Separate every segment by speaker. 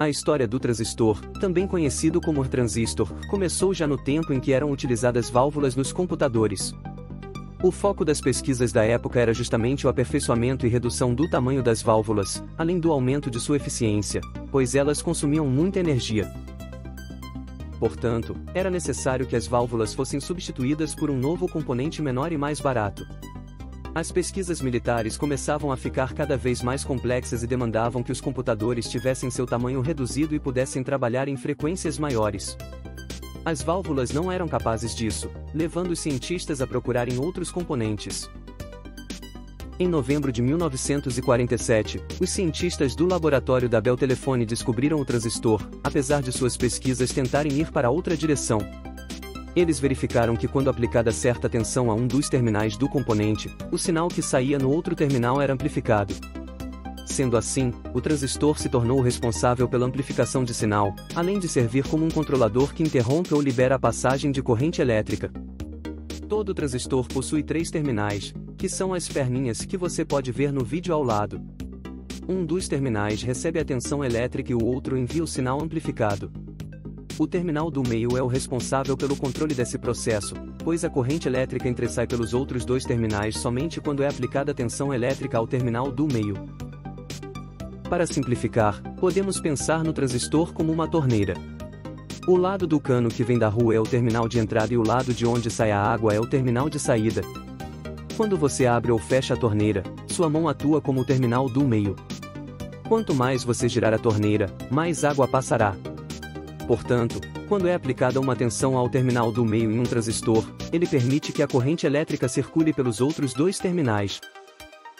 Speaker 1: A história do transistor, também conhecido como transistor, começou já no tempo em que eram utilizadas válvulas nos computadores. O foco das pesquisas da época era justamente o aperfeiçoamento e redução do tamanho das válvulas, além do aumento de sua eficiência, pois elas consumiam muita energia. Portanto, era necessário que as válvulas fossem substituídas por um novo componente menor e mais barato. As pesquisas militares começavam a ficar cada vez mais complexas e demandavam que os computadores tivessem seu tamanho reduzido e pudessem trabalhar em frequências maiores. As válvulas não eram capazes disso, levando os cientistas a procurarem outros componentes. Em novembro de 1947, os cientistas do laboratório da Bell Telephone descobriram o transistor, apesar de suas pesquisas tentarem ir para outra direção. Eles verificaram que quando aplicada certa tensão a um dos terminais do componente, o sinal que saía no outro terminal era amplificado. Sendo assim, o transistor se tornou o responsável pela amplificação de sinal, além de servir como um controlador que interrompe ou libera a passagem de corrente elétrica. Todo transistor possui 3 terminais, que são as perninhas que você pode ver no vídeo ao lado. Um dos terminais recebe a tensão elétrica e o outro envia o sinal amplificado. O terminal do meio é o responsável pelo controle desse processo, pois a corrente elétrica sai pelos outros 2 terminais somente quando é aplicada tensão elétrica ao terminal do meio. Para simplificar, podemos pensar no transistor como uma torneira. O lado do cano que vem da rua é o terminal de entrada e o lado de onde sai a água é o terminal de saída. Quando você abre ou fecha a torneira, sua mão atua como o terminal do meio. Quanto mais você girar a torneira, mais água passará. Portanto, quando é aplicada uma tensão ao terminal do meio em um transistor, ele permite que a corrente elétrica circule pelos outros 2 terminais.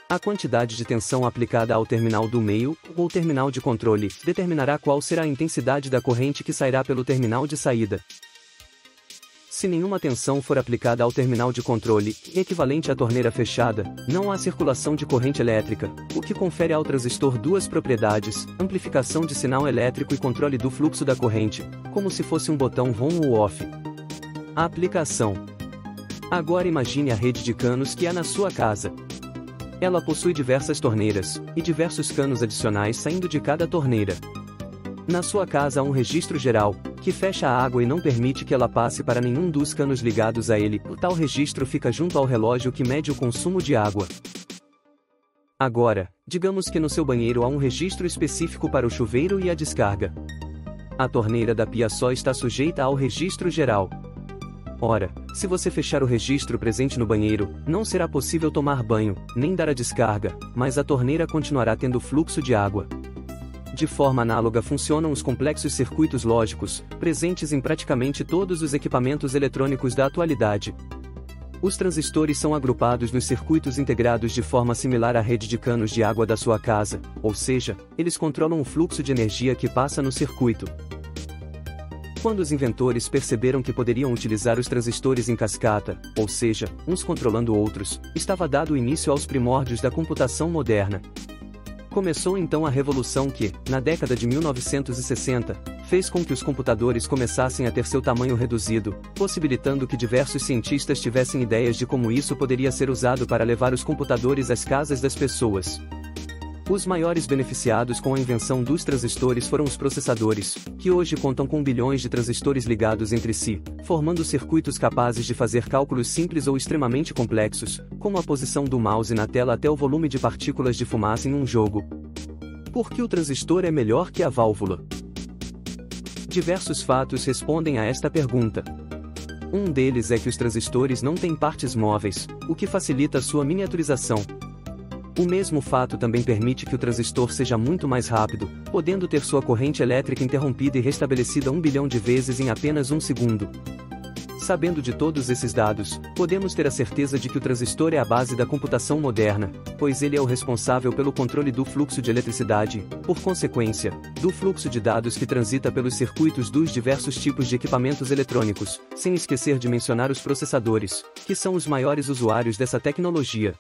Speaker 1: A quantidade de tensão aplicada ao terminal do meio, ou terminal de controle, determinará qual será a intensidade da corrente que sairá pelo terminal de saída. Se nenhuma tensão for aplicada ao terminal de controle, equivalente à torneira fechada, não há circulação de corrente elétrica, o que confere ao transistor 2 propriedades: amplificação de sinal elétrico e controle do fluxo da corrente, como se fosse um botão on ou off. A aplicação. Agora imagine a rede de canos que há na sua casa. Ela possui diversas torneiras, e diversos canos adicionais saindo de cada torneira. Na sua casa há um registro geral, que fecha a água e não permite que ela passe para nenhum dos canos ligados a ele. O tal registro fica junto ao relógio que mede o consumo de água. Agora, digamos que no seu banheiro há um registro específico para o chuveiro e a descarga. A torneira da pia só está sujeita ao registro geral. Ora, se você fechar o registro presente no banheiro, não será possível tomar banho, nem dar a descarga, mas a torneira continuará tendo fluxo de água. De forma análoga funcionam os complexos circuitos lógicos, presentes em praticamente todos os equipamentos eletrônicos da atualidade. Os transistores são agrupados nos circuitos integrados de forma similar à rede de canos de água da sua casa, ou seja, eles controlam o fluxo de energia que passa no circuito. Quando os inventores perceberam que poderiam utilizar os transistores em cascata, ou seja, uns controlando outros, estava dado o início aos primórdios da computação moderna. Começou então a revolução que, na década de 1960, fez com que os computadores começassem a ter seu tamanho reduzido, possibilitando que diversos cientistas tivessem ideias de como isso poderia ser usado para levar os computadores às casas das pessoas. Os maiores beneficiados com a invenção dos transistores foram os processadores, que hoje contam com bilhões de transistores ligados entre si, formando circuitos capazes de fazer cálculos simples ou extremamente complexos, como a posição do mouse na tela até o volume de partículas de fumaça em um jogo. Por que o transistor é melhor que a válvula? Diversos fatos respondem a esta pergunta. Um deles é que os transistores não têm partes móveis, o que facilita sua miniaturização. O mesmo fato também permite que o transistor seja muito mais rápido, podendo ter sua corrente elétrica interrompida e restabelecida 1 bilhão de vezes em apenas 1 segundo. Sabendo de todos esses dados, podemos ter a certeza de que o transistor é a base da computação moderna, pois ele é o responsável pelo controle do fluxo de eletricidade, por consequência, do fluxo de dados que transita pelos circuitos dos diversos tipos de equipamentos eletrônicos, sem esquecer de mencionar os processadores, que são os maiores usuários dessa tecnologia.